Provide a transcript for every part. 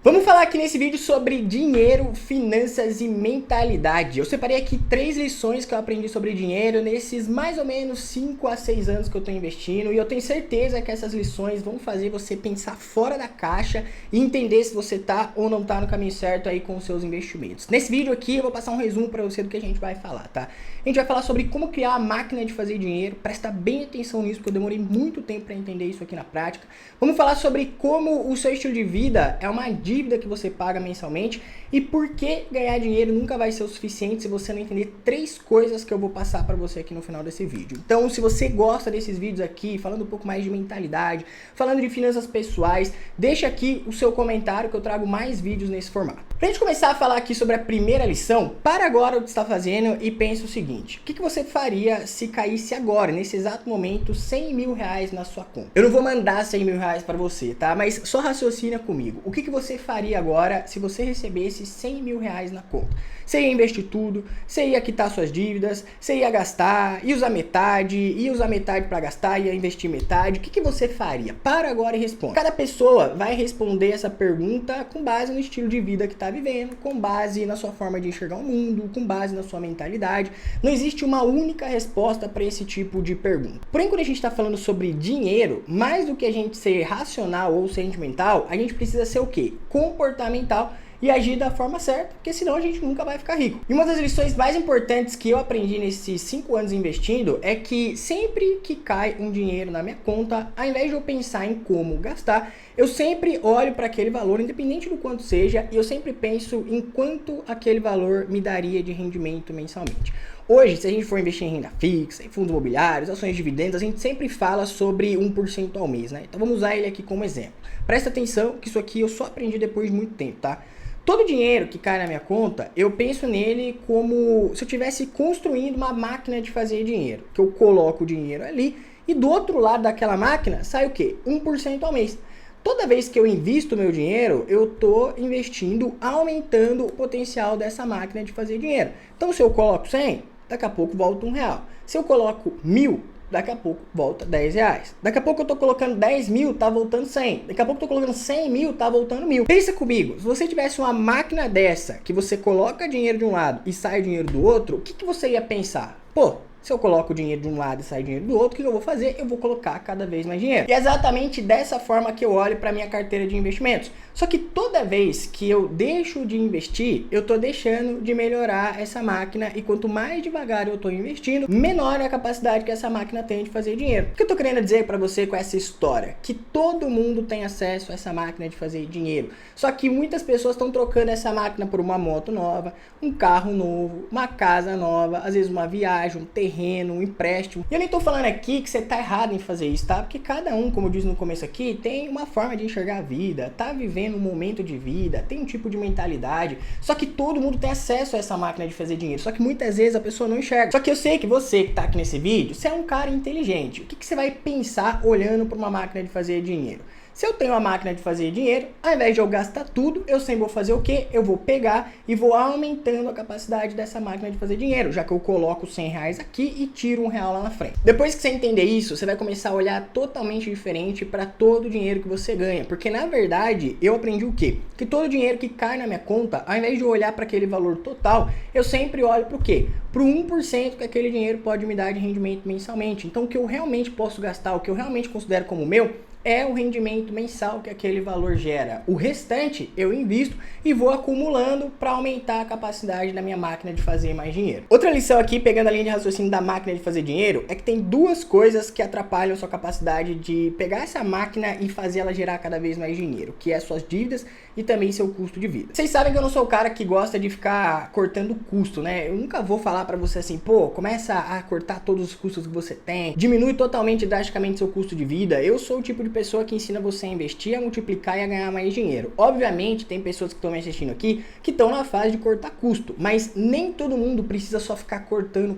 Vamos falar aqui nesse vídeo sobre dinheiro, finanças e mentalidade. Eu separei aqui 3 lições que eu aprendi sobre dinheiro nesses mais ou menos 5 a 6 anos que eu estou investindo, e eu tenho certeza que essas lições vão fazer você pensar fora da caixa e entender se você tá ou não tá no caminho certo aí com os seus investimentos. Nesse vídeo aqui eu vou passar um resumo para você do que a gente vai falar, tá? A gente vai falar sobre como criar a máquina de fazer dinheiro. Presta bem atenção nisso, porque eu demorei muito tempo para entender isso aqui na prática. Vamos falar sobre como o seu estilo de vida é uma dívida que você paga mensalmente e por que ganhar dinheiro nunca vai ser o suficiente se você não entender 3 coisas que eu vou passar para você aqui no final desse vídeo. Então, se você gosta desses vídeos aqui, falando um pouco mais de mentalidade, falando de finanças pessoais, deixa aqui o seu comentário que eu trago mais vídeos nesse formato. Pra gente começar a falar aqui sobre a primeira lição, para agora o que você está fazendo e pense o seguinte: o que você faria se caísse agora, nesse exato momento, 100 mil reais na sua conta? Eu não vou mandar 100 mil reais para você, tá? Mas só raciocina comigo. O que você faria agora se você recebesse 100 mil reais na conta? Você ia investir tudo, você ia quitar suas dívidas, você ia gastar, ia usar metade para gastar, ia investir metade. O que você faria? Para agora e responda. Cada pessoa vai responder essa pergunta com base no estilo de vida que está vivendo, com base na sua forma de enxergar o mundo, com base na sua mentalidade. Não existe uma única resposta para esse tipo de pergunta. Porém, quando a gente está falando sobre dinheiro, mais do que a gente ser racional ou sentimental, a gente precisa ser o quê? Comportamental e agir da forma certa, porque senão a gente nunca vai ficar rico. E uma das lições mais importantes que eu aprendi nesses 5 anos investindo é que sempre que cai um dinheiro na minha conta, ao invés de eu pensar em como gastar, eu sempre olho para aquele valor, independente do quanto seja, e eu sempre penso em quanto aquele valor me daria de rendimento mensalmente. Hoje, se a gente for investir em renda fixa, em fundos imobiliários, ações de dividendos, a gente sempre fala sobre 1% ao mês, né? Então vamos usar ele aqui como exemplo. Presta atenção que isso aqui eu só aprendi depois de muito tempo, tá? Todo dinheiro que cai na minha conta, eu penso nele como se eu estivesse construindo uma máquina de fazer dinheiro. Que eu coloco o dinheiro ali e do outro lado daquela máquina sai o quê? 1% ao mês. Toda vez que eu invisto meu dinheiro, eu estou investindo, aumentando o potencial dessa máquina de fazer dinheiro. Então, se eu coloco 100, daqui a pouco volta R$1. Se eu coloco 1.000, daqui a pouco volta R$10. Daqui a pouco eu tô colocando 10 mil, tá voltando 100. Daqui a pouco eu tô colocando 100 mil, tá voltando 1.000. Pensa comigo, se você tivesse uma máquina dessa, que você coloca dinheiro de um lado e sai dinheiro do outro, o que você ia pensar? Pô, se eu coloco dinheiro de um lado e sai dinheiro do outro, o que eu vou fazer? Eu vou colocar cada vez mais dinheiro. E é exatamente dessa forma que eu olho para minha carteira de investimentos. Só que toda vez que eu deixo de investir, eu tô deixando de melhorar essa máquina, e quanto mais devagar eu tô investindo, menor é a capacidade que essa máquina tem de fazer dinheiro. O que eu tô querendo dizer para você com essa história? Que todo mundo tem acesso a essa máquina de fazer dinheiro. Só que muitas pessoas estão trocando essa máquina por uma moto nova, um carro novo, uma casa nova, às vezes uma viagem, um terreno, um empréstimo. E eu nem tô falando aqui que você tá errado em fazer isso, tá? Porque cada um, como eu disse no começo aqui, tem uma forma de enxergar a vida, tá vivendo um momento de vida, tem um tipo de mentalidade. Só que todo mundo tem acesso a essa máquina de fazer dinheiro. Só que muitas vezes a pessoa não enxerga. Só que eu sei que você que tá aqui nesse vídeo, você é um cara inteligente. O que você vai pensar olhando para uma máquina de fazer dinheiro? Se eu tenho uma máquina de fazer dinheiro, ao invés de eu gastar tudo, eu sempre vou fazer o quê? Eu vou pegar e vou aumentando a capacidade dessa máquina de fazer dinheiro, já que eu coloco 100 reais aqui e tiro R$1 lá na frente. Depois que você entender isso, você vai começar a olhar totalmente diferente para todo o dinheiro que você ganha, porque na verdade eu aprendi o quê? Que todo o dinheiro que cai na minha conta, ao invés de eu olhar para aquele valor total, eu sempre olho para o quê? Para o 1% que aquele dinheiro pode me dar de rendimento mensalmente. Então o que eu realmente posso gastar, o que eu realmente considero como meu, é o rendimento mensal que aquele valor gera. O restante eu invisto e vou acumulando para aumentar a capacidade da minha máquina de fazer mais dinheiro. Outra lição aqui, pegando a linha de raciocínio da máquina de fazer dinheiro, é que tem 2 coisas que atrapalham a sua capacidade de pegar essa máquina e fazer ela gerar cada vez mais dinheiro, que é suas dívidas e também seu custo de vida. Vocês sabem que eu não sou o cara que gosta de ficar cortando custo, né? Eu nunca vou falar para você assim, pô, começa a cortar todos os custos que você tem, diminui totalmente, drasticamente seu custo de vida. Eu sou o tipo de pessoa que ensina você a investir, a multiplicar e a ganhar mais dinheiro. Obviamente, tem pessoas que estão me assistindo aqui que estão na fase de cortar custo, mas nem todo mundo precisa só ficar cortando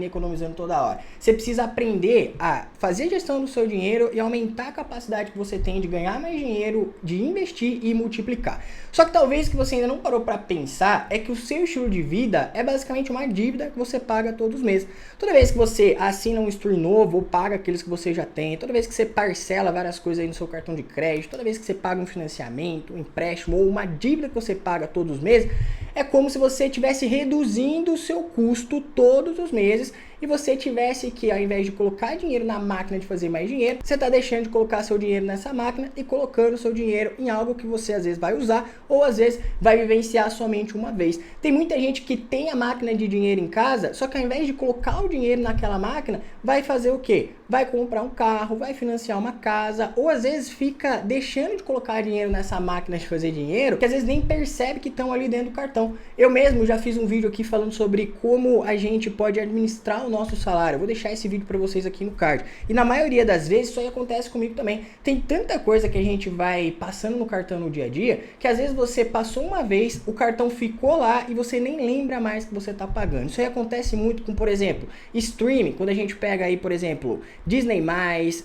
e economizando toda hora. Você precisa aprender a fazer gestão do seu dinheiro e aumentar a capacidade que você tem de ganhar mais dinheiro, de investir e multiplicar. Só que talvez que você ainda não parou para pensar é que o seu estilo de vida é basicamente uma dívida que você paga todos os meses. Toda vez que você assina um stream novo ou paga aqueles que você já tem, toda vez que você parcela parcela várias coisas aí no seu cartão de crédito, toda vez que você paga um financiamento, um empréstimo ou uma dívida que você paga todos os meses, é como se você estivesse reduzindo o seu custo todos os meses e você tivesse que, ao invés de colocar dinheiro na máquina de fazer mais dinheiro, você está deixando de colocar seu dinheiro nessa máquina e colocando seu dinheiro em algo que você às vezes vai usar ou às vezes vai vivenciar somente uma vez. Tem muita gente que tem a máquina de dinheiro em casa, só que ao invés de colocar o dinheiro naquela máquina, vai fazer o quê? Vai comprar um carro, vai financiar uma casa, ou às vezes fica deixando de colocar dinheiro nessa máquina de fazer dinheiro, que às vezes nem percebe que estão ali dentro do cartão. Eu mesmo já fiz um vídeo aqui falando sobre como a gente pode administrar o nosso salário. Eu vou deixar esse vídeo para vocês aqui no card. E na maioria das vezes isso aí acontece comigo também. Tem tanta coisa que a gente vai passando no cartão no dia a dia, que às vezes você passou uma vez, o cartão ficou lá e você nem lembra mais que você está pagando. Isso aí acontece muito com, por exemplo, streaming, quando a gente pega aí, por exemplo, Disney+,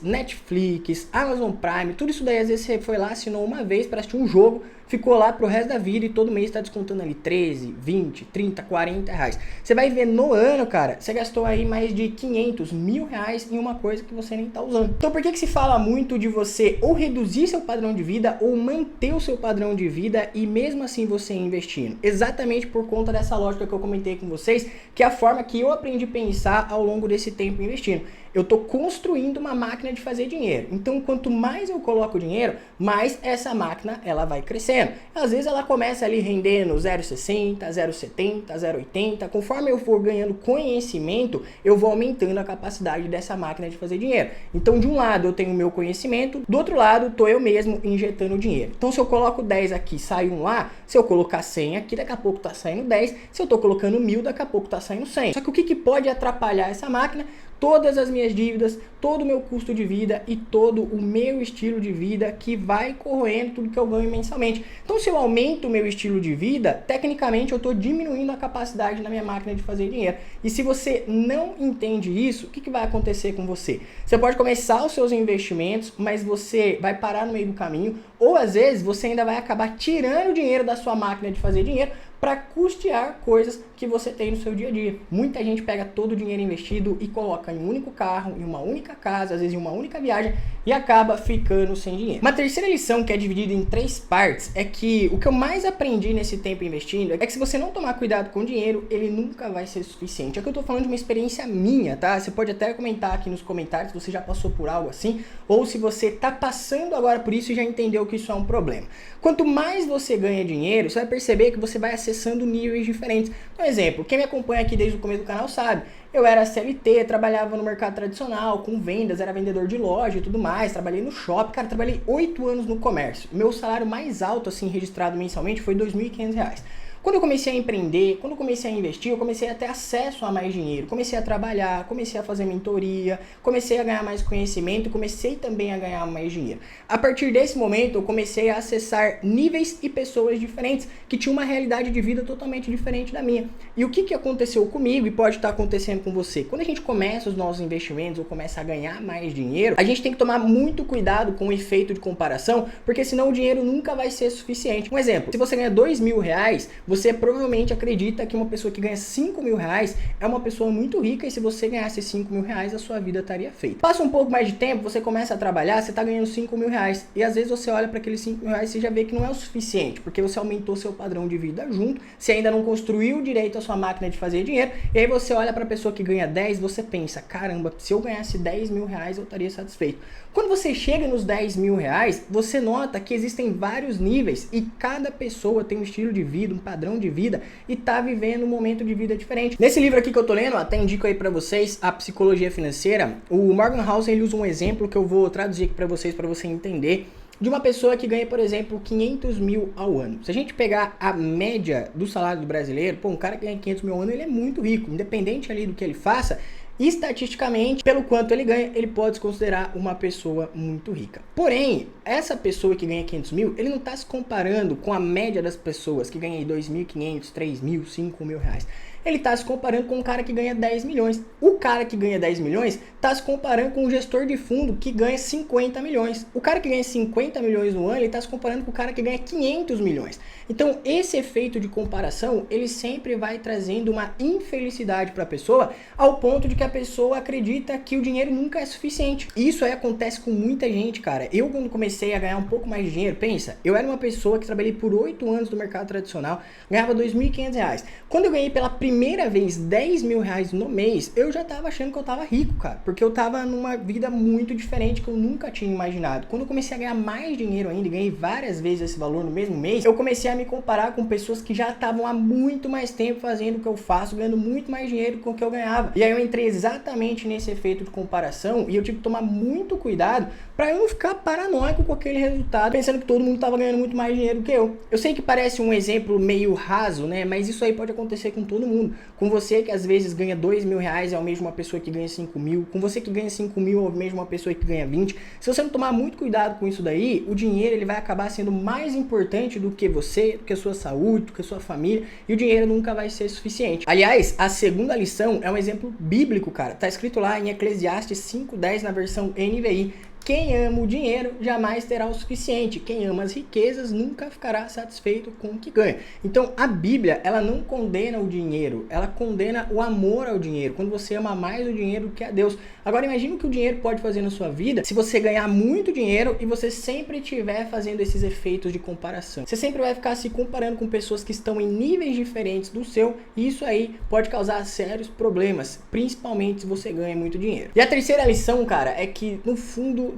Netflix, Amazon Prime, tudo isso daí às vezes você foi lá, assinou uma vez para assistir um jogo, ficou lá pro resto da vida e todo mês está descontando ali 13, 20, 30, 40 reais. Você vai ver no ano, cara, você gastou aí mais de 500, R$1.000 em uma coisa que você nem tá usando. Então por que se fala muito de você ou reduzir seu padrão de vida ou manter o seu padrão de vida e mesmo assim você investindo? Exatamente por conta dessa lógica que eu comentei com vocês, que é a forma que eu aprendi a pensar ao longo desse tempo investindo. Eu estou construindo uma máquina de fazer dinheiro. Então, quanto mais eu coloco dinheiro, mais essa máquina ela vai crescendo. Às vezes ela começa ali rendendo 0,60, 0,70, 0,80. Conforme eu for ganhando conhecimento, eu vou aumentando a capacidade dessa máquina de fazer dinheiro. Então, de um lado eu tenho o meu conhecimento, do outro lado estou eu mesmo injetando dinheiro. Então, se eu coloco 10 aqui, sai 1 lá. Se eu colocar 100 aqui, daqui a pouco está saindo 10. Se eu estou colocando 1.000, daqui a pouco está saindo 100. Só que o que pode atrapalhar essa máquina? Todas as minhas dívidas, todo o meu custo de vida e todo o meu estilo de vida que vai corroendo tudo que eu ganho mensalmente. Então, se eu aumento o meu estilo de vida, tecnicamente eu estou diminuindo a capacidade da minha máquina de fazer dinheiro. E se você não entende isso, o que vai acontecer com você? Você pode começar os seus investimentos, mas você vai parar no meio do caminho, ou às vezes você ainda vai acabar tirando dinheiro da sua máquina de fazer dinheiro para custear coisas que você tem no seu dia a dia. Muita gente pega todo o dinheiro investido e coloca em um único carro, em uma única casa, às vezes em uma única viagem e acaba ficando sem dinheiro. Uma terceira lição que é dividida em 3 partes é que o que eu mais aprendi nesse tempo investindo é que se você não tomar cuidado com o dinheiro, ele nunca vai ser suficiente. É que eu tô falando de uma experiência minha, tá? Você pode até comentar aqui nos comentários se você já passou por algo assim ou se você tá passando agora por isso e já entendeu que isso é um problema. Quanto mais você ganha dinheiro, você vai perceber que você vai acessando níveis diferentes. Por exemplo, quem me acompanha aqui desde o começo do canal sabe, eu era CLT, trabalhava no mercado tradicional, com vendas, era vendedor de loja e tudo mais, trabalhei no shopping, cara, trabalhei 8 anos no comércio. Meu salário mais alto, assim, registrado mensalmente foi R$2.500. Quando eu comecei a empreender, quando eu comecei a investir, eu comecei a ter acesso a mais dinheiro. Comecei a trabalhar, comecei a fazer mentoria, comecei a ganhar mais conhecimento, comecei também a ganhar mais dinheiro. A partir desse momento, eu comecei a acessar níveis e pessoas diferentes, que tinham uma realidade de vida totalmente diferente da minha. E o que aconteceu comigo e pode estar acontecendo com você? Quando a gente começa os nossos investimentos ou começa a ganhar mais dinheiro, a gente tem que tomar muito cuidado com o efeito de comparação, porque senão o dinheiro nunca vai ser suficiente. Um exemplo, se você ganha R$2.000, você provavelmente acredita que uma pessoa que ganha R$5.000 é uma pessoa muito rica e se você ganhasse R$5.000, a sua vida estaria feita. Passa um pouco mais de tempo, você começa a trabalhar, você está ganhando R$5.000 e às vezes você olha para aqueles R$5.000 e você já vê que não é o suficiente, porque você aumentou seu padrão de vida junto, você ainda não construiu direito a sua máquina de fazer dinheiro e aí você olha para a pessoa que ganha 10, você pensa, caramba, se eu ganhasse R$10.000 eu estaria satisfeito. Quando você chega nos R$10.000, você nota que existem vários níveis e cada pessoa tem um estilo de vida, um padrão de vida e tá vivendo um momento de vida diferente. Nesse livro aqui que eu tô lendo, até indico aí pra vocês a Psicologia Financeira, o Morgan Housel ele usa um exemplo que eu vou traduzir aqui pra vocês entender, de uma pessoa que ganha, por exemplo, 500 mil ao ano. Se a gente pegar a média do salário do brasileiro, pô, um cara que ganha 500 mil ao ano, ele é muito rico, independente ali do que ele faça, estatisticamente, pelo quanto ele ganha, ele pode se considerar uma pessoa muito rica. Porém, essa pessoa que ganha 500 mil, ele não está se comparando com a média das pessoas que ganham 2.500, 3.000, 5.000 reais. Ele está se comparando com um cara que ganha 10 milhões. O cara que ganha 10 milhões está se comparando com um gestor de fundo que ganha 50 milhões. O cara que ganha 50 milhões no ano, ele está se comparando com o cara que ganha 500 milhões. Então, esse efeito de comparação, ele sempre vai trazendo uma infelicidade para a pessoa, ao ponto de que a pessoa acredita que o dinheiro nunca é suficiente. Isso aí acontece com muita gente, cara. Eu, quando comecei a ganhar um pouco mais de dinheiro, pensa, eu era uma pessoa que trabalhei por 8 anos no mercado tradicional, ganhava R$2.500. Quando eu ganhei pela primeira vez R$10.000 no mês, eu já tava achando que eu tava rico, cara, porque eu tava numa vida muito diferente que eu nunca tinha imaginado. Quando eu comecei a ganhar mais dinheiro ainda, e ganhei várias vezes esse valor no mesmo mês, eu comecei a me comparar com pessoas que já estavam há muito mais tempo fazendo o que eu faço, ganhando muito mais dinheiro com o que eu ganhava. E aí eu entrei exatamente nesse efeito de comparação e eu tive que tomar muito cuidado para eu não ficar paranoico com aquele resultado, pensando que todo mundo estava ganhando muito mais dinheiro que eu. Eu sei que parece um exemplo meio raso, né? Mas isso aí pode acontecer com todo mundo. Com você que às vezes ganha R$2.000 é o mesmo uma pessoa que ganha 5 mil. Com você que ganha 5 mil é o mesmo uma pessoa que ganha 20. Se você não tomar muito cuidado com isso daí, o dinheiro ele vai acabar sendo mais importante do que você, do que a sua saúde, do que a sua família, e o dinheiro nunca vai ser suficiente. Aliás, a segunda lição é um exemplo bíblico, cara. Tá escrito lá em Eclesiastes 5:10 na versão NVI. Quem ama o dinheiro jamais terá o suficiente. Quem ama as riquezas nunca ficará satisfeito com o que ganha. Então, a Bíblia, ela não condena o dinheiro, ela condena o amor ao dinheiro, quando você ama mais o dinheiro do que a Deus. Agora, imagine o que o dinheiro pode fazer na sua vida se você ganhar muito dinheiro e você sempre estiver fazendo esses efeitos de comparação. Você sempre vai ficar se comparando com pessoas que estão em níveis diferentes do seu, e isso aí pode causar sérios problemas, principalmente se você ganha muito dinheiro. E a terceira lição, cara, é que no fundo,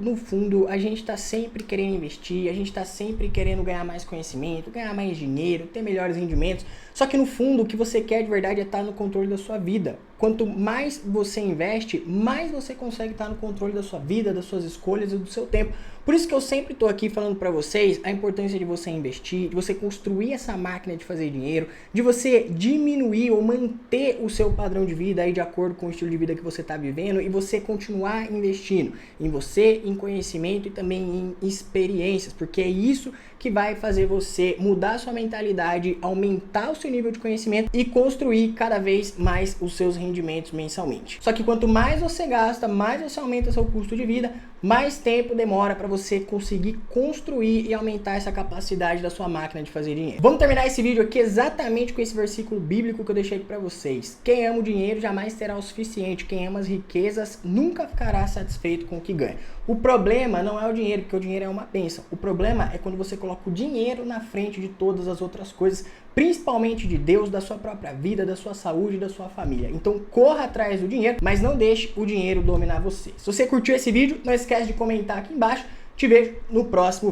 a gente tá sempre querendo investir, a gente tá sempre querendo ganhar mais conhecimento, ganhar mais dinheiro, ter melhores rendimentos. Só que no fundo, o que você quer de verdade é estar no controle da sua vida. Quanto mais você investe, mais você consegue estar no controle da sua vida, das suas escolhas e do seu tempo. Por isso que eu sempre tô aqui falando para vocês a importância de você investir, de você construir essa máquina de fazer dinheiro, de você diminuir ou manter o seu padrão de vida aí de acordo com o estilo de vida que você tá vivendo, e você continuar investindo em você, em conhecimento e também em experiências, porque é isso que vai fazer você mudar a sua mentalidade, aumentar o seu nível de conhecimento e construir cada vez mais os seus rendimentos mensalmente. Só que quanto mais você gasta, mais você aumenta seu custo de vida, mais tempo demora para você conseguir construir e aumentar essa capacidade da sua máquina de fazer dinheiro. Vamos terminar esse vídeo aqui exatamente com esse versículo bíblico que eu deixei aqui para vocês. Quem ama o dinheiro jamais terá o suficiente. Quem ama as riquezas nunca ficará satisfeito com o que ganha. O problema não é o dinheiro, porque o dinheiro é uma bênção. O problema é quando você coloca o dinheiro na frente de todas as outras coisas, principalmente de Deus, da sua própria vida, da sua saúde, da sua família. Então corra atrás do dinheiro, mas não deixe o dinheiro dominar você. Se você curtiu esse vídeo, não esquece de comentar aqui embaixo. Te vejo no próximo vídeo.